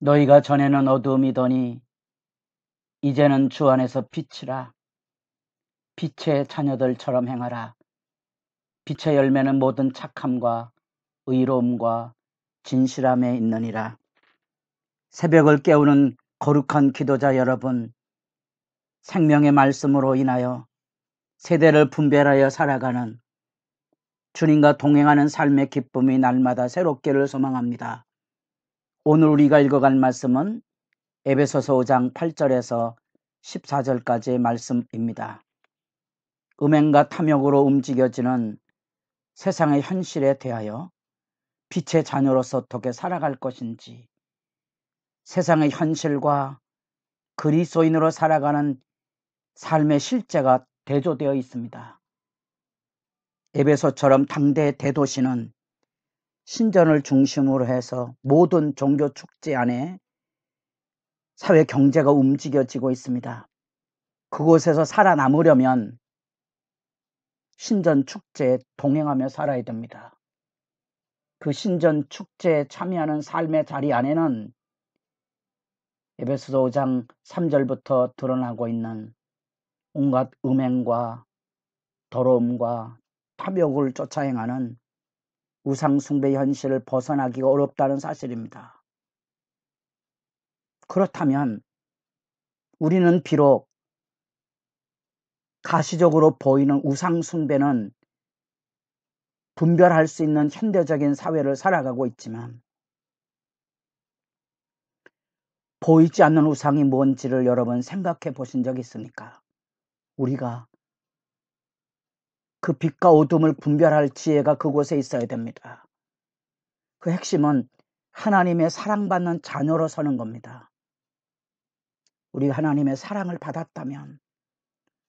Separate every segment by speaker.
Speaker 1: 너희가 전에는 어두움이더니 이제는 주 안에서 빛이라. 빛의 자녀들처럼 행하라. 빛의 열매는 모든 착함과 의로움과 진실함에 있느니라. 새벽을 깨우는 거룩한 기도자 여러분, 생명의 말씀으로 인하여 세대를 분별하여 살아가는 주님과 동행하는 삶의 기쁨이 날마다 새롭기를 소망합니다. 오늘 우리가 읽어갈 말씀은 에베소서 5장 8절에서 14절까지의 말씀입니다. 음행과 탐욕으로 움직여지는 세상의 현실에 대하여 빛의 자녀로서 어떻게 살아갈 것인지, 세상의 현실과 그리스도인으로 살아가는 삶의 실제가 대조되어 있습니다. 에베소처럼 당대 대도시는 신전을 중심으로 해서 모든 종교 축제 안에 사회 경제가 움직여지고 있습니다. 그곳에서 살아남으려면 신전 축제에 동행하며 살아야 됩니다. 그 신전 축제에 참여하는 삶의 자리 안에는 에베소서 5장 3절부터 드러나고 있는 온갖 음행과 더러움과 탐욕을 쫓아 행하는 우상 숭배 현실을 벗어나기가 어렵다는 사실입니다. 그렇다면 우리는 비록 가시적으로 보이는 우상 숭배는 분별할 수 있는 현대적인 사회를 살아가고 있지만 보이지 않는 우상이 뭔지를 여러분 생각해 보신 적 있습니까? 우리가 그 빛과 어둠을 분별할 지혜가 그곳에 있어야 됩니다. 그 핵심은 하나님의 사랑받는 자녀로 서는 겁니다. 우리가 하나님의 사랑을 받았다면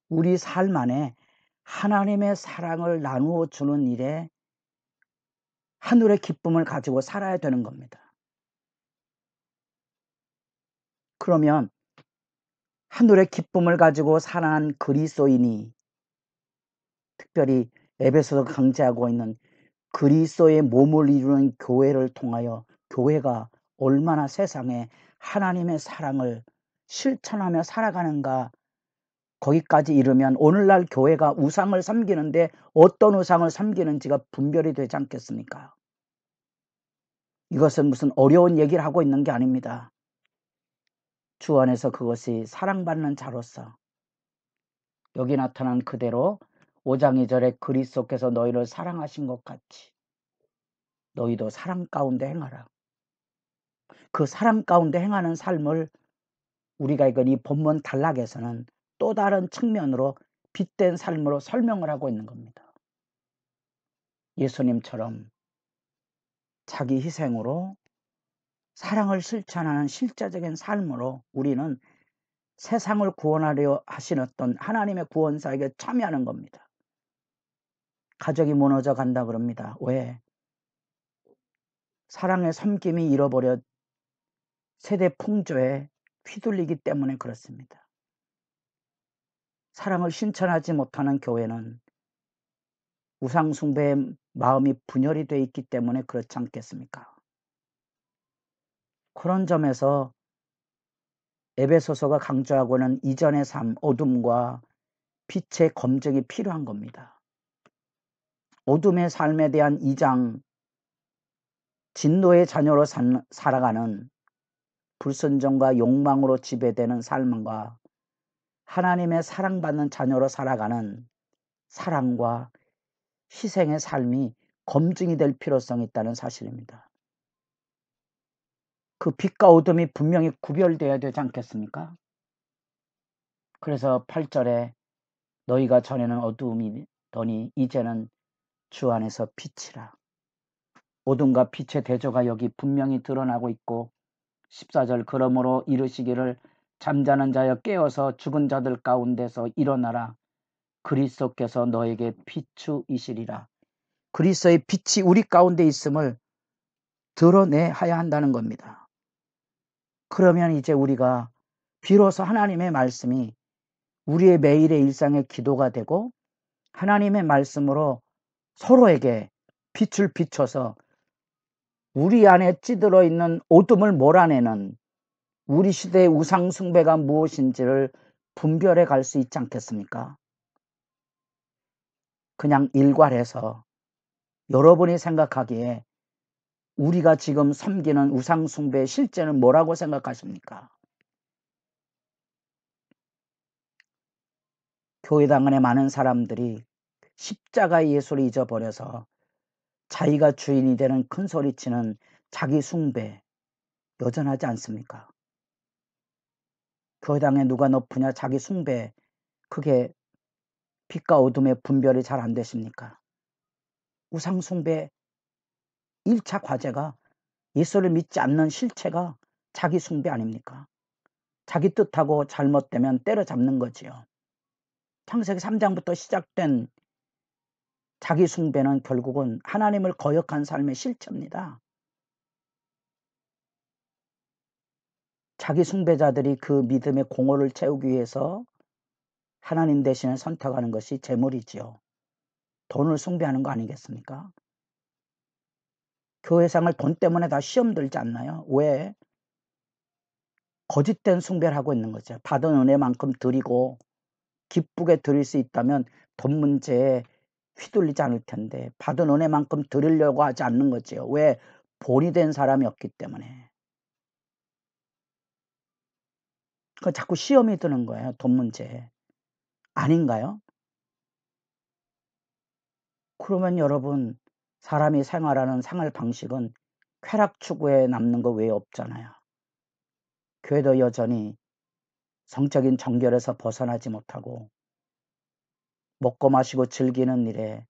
Speaker 1: 우리 삶 안에 하나님의 사랑을 나누어 주는 일에 하늘의 기쁨을 가지고 살아야 되는 겁니다. 그러면 하늘의 기쁨을 가지고 살아난 그리스도인이, 특별히 에베소서 강조하고 있는 그리스도의 몸을 이루는 교회를 통하여 교회가 얼마나 세상에 하나님의 사랑을 실천하며 살아가는가, 거기까지 이르면 오늘날 교회가 우상을 섬기는데 어떤 우상을 섬기는지가 분별이 되지 않겠습니까? 이것은 무슨 어려운 얘기를 하고 있는 게 아닙니다. 주 안에서 그것이 사랑받는 자로서 여기 나타난 그대로 5장 2절에 그리스도께서 너희를 사랑하신 것 같이 너희도 사랑 가운데 행하라. 그 사랑 가운데 행하는 삶을 우리가 이건 이 본문 단락에서는 또 다른 측면으로 빛된 삶으로 설명을 하고 있는 겁니다. 예수님처럼 자기 희생으로 사랑을 실천하는 실제적인 삶으로 우리는 세상을 구원하려 하시는 하나님의 구원사에게 참여하는 겁니다. 가족이 무너져 간다 그럽니다. 왜? 사랑의 섬김이 잃어버려 세대 풍조에 휘둘리기 때문에 그렇습니다. 사랑을 실천하지 못하는 교회는 우상 숭배의 마음이 분열이 되어 있기 때문에 그렇지 않겠습니까? 그런 점에서 에베소서가 강조하고는 이전의 삶, 어둠과 빛의 검증이 필요한 겁니다. 어둠의 삶에 대한 2장, 진노의 자녀로 살아가는 불순종과 욕망으로 지배되는 삶과 하나님의 사랑받는 자녀로 살아가는 사랑과 희생의 삶이 검증이 될 필요성이 있다는 사실입니다. 그 빛과 어둠이 분명히 구별되어야 되지 않겠습니까? 그래서 8절에 너희가 전에는 어두움이더니 이제는 주 안에서 빛이라. 어둠과 빛의 대조가 여기 분명히 드러나고 있고 14절 그러므로 이르시기를 잠자는 자여 깨어서 죽은 자들 가운데서 일어나라. 그리스도께서 너에게 비추이시리라. 그리스도의 빛이 우리 가운데 있음을 드러내야 한다는 겁니다. 그러면 이제 우리가 비로소 하나님의 말씀이 우리의 매일의 일상의 기도가 되고 하나님의 말씀으로 서로에게 빛을 비춰서 우리 안에 찌들어 있는 어둠을 몰아내는 우리 시대의 우상 숭배가 무엇인지를 분별해 갈 수 있지 않겠습니까? 그냥 일괄해서 여러분이 생각하기에 우리가 지금 섬기는 우상 숭배의 실제는 뭐라고 생각하십니까? 교회당 안에 많은 사람들이 십자가 예수를 잊어버려서 자기가 주인이 되는 큰 소리치는 자기 숭배 여전하지 않습니까? 교회당에 누가 높으냐 자기 숭배, 그게 빛과 어둠의 분별이 잘 안 되십니까? 우상 숭배 1차 과제가 예수를 믿지 않는 실체가 자기 숭배 아닙니까? 자기 뜻하고 잘못되면 때려잡는 거지요. 창세기 3장부터 시작된 자기 숭배는 결국은 하나님을 거역한 삶의 실체입니다. 자기 숭배자들이 그 믿음의 공허를 채우기 위해서 하나님 대신에 선택하는 것이 재물이지요. 돈을 숭배하는 거 아니겠습니까? 교회생활 돈 때문에 다 시험 들지 않나요? 왜? 거짓된 숭배를 하고 있는 거죠. 받은 은혜만큼 드리고 기쁘게 드릴 수 있다면 돈 문제에 휘둘리지 않을 텐데 받은 은혜만큼 드리려고 하지 않는 거지요. 왜? 본이 된 사람이 없기 때문에. 그 자꾸 시험이 드는 거예요. 돈 문제. 아닌가요? 그러면 여러분, 사람이 생활하는 생활 방식은 쾌락 추구에 남는 거 외에 없잖아요. 교회도 여전히 성적인 정결에서 벗어나지 못하고 먹고 마시고 즐기는 일에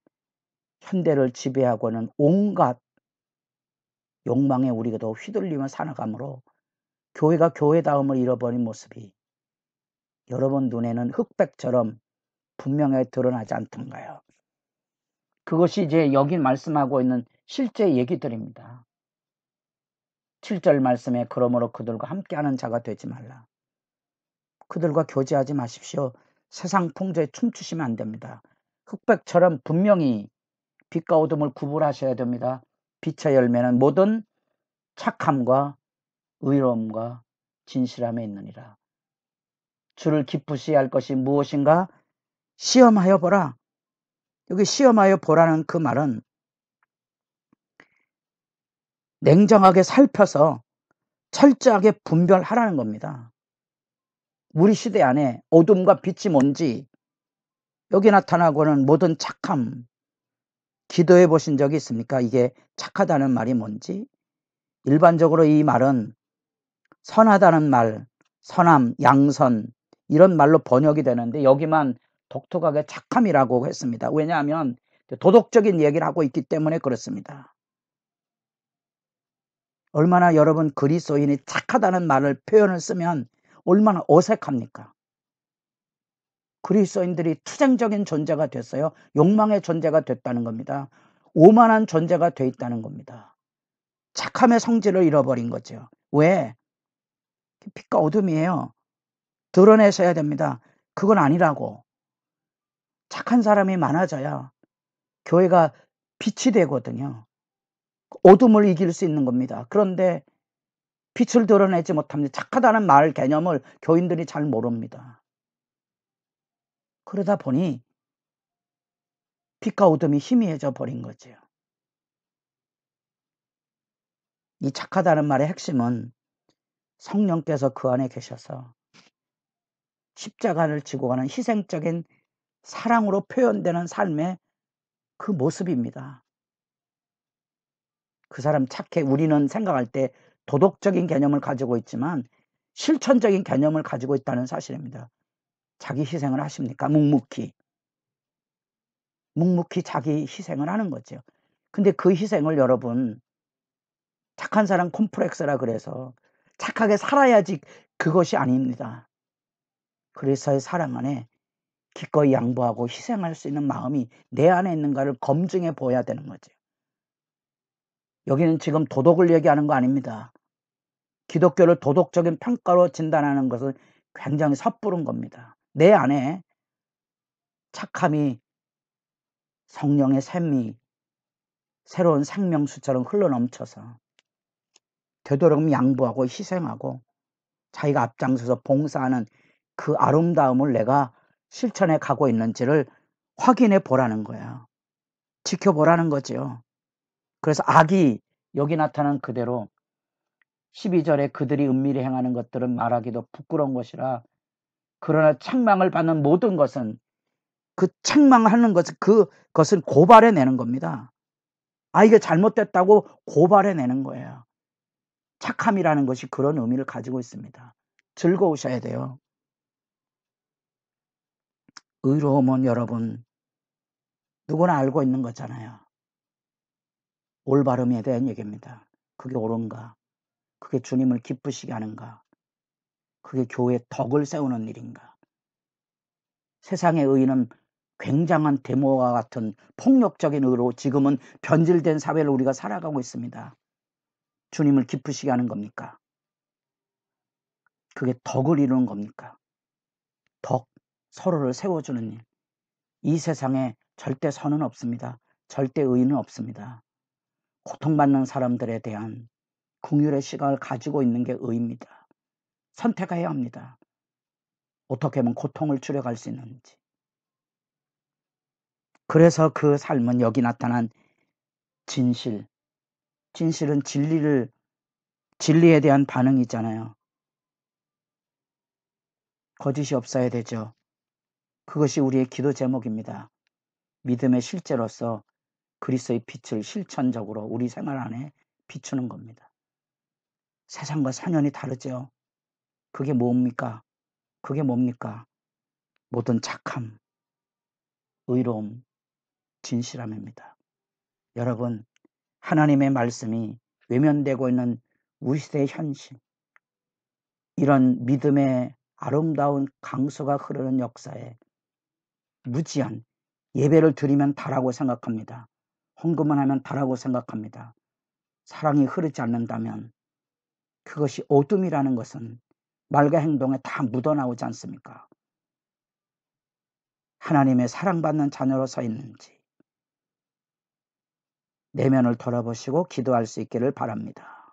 Speaker 1: 현대를 지배하고는 온갖 욕망에 우리가 휘둘리며 살아가므로 교회가 교회다움을 잃어버린 모습이 여러분 눈에는 흑백처럼 분명하게 드러나지 않던가요? 그것이 이제 여기 말씀하고 있는 실제 얘기들입니다. 7절 말씀에 그러므로 그들과 함께하는 자가 되지 말라. 그들과 교제하지 마십시오. 세상 풍조에 춤추시면 안 됩니다. 흑백처럼 분명히 빛과 어둠을 구분하셔야 됩니다. 빛의 열매는 모든 착함과 의로움과 진실함에 있느니라. 주를 기쁘시게 할 것이 무엇인가? 시험하여 보라. 여기 시험하여 보라는 그 말은 냉정하게 살펴서 철저하게 분별하라는 겁니다. 우리 시대 안에 어둠과 빛이 뭔지, 여기 나타나고는 모든 착함, 기도해 보신 적이 있습니까? 이게 착하다는 말이 뭔지? 일반적으로 이 말은 선하다는 말, 선함, 양선 이런 말로 번역이 되는데 여기만 독특하게 착함이라고 했습니다. 왜냐하면 도덕적인 얘기를 하고 있기 때문에 그렇습니다. 얼마나 여러분 그리스도인이 착하다는 말을 표현을 쓰면 얼마나 어색합니까? 그리스도인들이 투쟁적인 존재가 됐어요. 욕망의 존재가 됐다는 겁니다. 오만한 존재가 돼 있다는 겁니다. 착함의 성질을 잃어버린 거죠. 왜? 빛과 어둠이에요. 드러내셔야 됩니다. 그건 아니라고. 착한 사람이 많아져야 교회가 빛이 되거든요. 어둠을 이길 수 있는 겁니다. 그런데 빛을 드러내지 못합니다. 착하다는 말 개념을 교인들이 잘 모릅니다. 그러다 보니 빛과 어둠이 희미해져 버린 거죠. 이 착하다는 말의 핵심은 성령께서 그 안에 계셔서 십자가를 지고 가는 희생적인 사랑으로 표현되는 삶의 그 모습입니다. 그 사람 착해. 우리는 생각할 때 도덕적인 개념을 가지고 있지만 실천적인 개념을 가지고 있다는 사실입니다. 자기 희생을 하십니까? 묵묵히 자기 희생을 하는 거죠. 근데 그 희생을 여러분 착한 사람 콤플렉스라 그래서 착하게 살아야지 그것이 아닙니다. 그리스도의 사랑 안에 기꺼이 양보하고 희생할 수 있는 마음이 내 안에 있는가를 검증해 보여야 되는 거죠. 여기는 지금 도덕을 얘기하는 거 아닙니다. 기독교를 도덕적인 평가로 진단하는 것은 굉장히 섣부른 겁니다. 내 안에 착함이 성령의 샘이 새로운 생명수처럼 흘러넘쳐서 되도록 양보하고 희생하고 자기가 앞장서서 봉사하는 그 아름다움을 내가 실천해 가고 있는지를 확인해 보라는 거야. 지켜보라는 거죠. 그래서 악이 여기 나타난 그대로 12절에 그들이 은밀히 행하는 것들은 말하기도 부끄러운 것이라. 그러나 책망을 받는 모든 것은 그 책망하는 것은 그것은 고발해 내는 겁니다. 이게 잘못됐다고 고발해 내는 거예요. 착함이라는 것이 그런 의미를 가지고 있습니다. 즐거우셔야 돼요. 의로움은 여러분 누구나 알고 있는 거잖아요. 올바름에 대한 얘기입니다. 그게 옳은가? 그게 주님을 기쁘시게 하는가? 그게 교회의 덕을 세우는 일인가? 세상의 의는 굉장한 데모와 같은 폭력적인 의로 지금은 변질된 사회를 우리가 살아가고 있습니다. 주님을 기쁘시게 하는 겁니까? 그게 덕을 이루는 겁니까? 덕, 서로를 세워주는 일. 이 세상에 절대 선은 없습니다. 절대 의는 없습니다. 고통받는 사람들에 대한 긍휼의 시각을 가지고 있는 게 의입니다. 선택해야 합니다. 어떻게 하면 고통을 줄여갈 수 있는지. 그래서 그 삶은 여기 나타난 진실. 진실은 진리에 대한 반응이잖아요. 거짓이 없어야 되죠. 그것이 우리의 기도 제목입니다. 믿음의 실제로서 그리스도의 빛을 실천적으로 우리 생활 안에 비추는 겁니다. 세상과 사년이 다르죠. 그게 뭡니까? 그게 뭡니까? 모든 착함, 의로움, 진실함입니다. 여러분, 하나님의 말씀이 외면되고 있는 우리 시대의 현실, 이런 믿음의 아름다운 강수가 흐르는 역사에 무지한 예배를 드리면 다라고 생각합니다. 헌금을 하면 다라고 생각합니다. 사랑이 흐르지 않는다면 그것이 어둠이라는 것은 말과 행동에 다 묻어나오지 않습니까? 하나님의 사랑받는 자녀로 서 있는지 내면을 돌아보시고 기도할 수 있기를 바랍니다.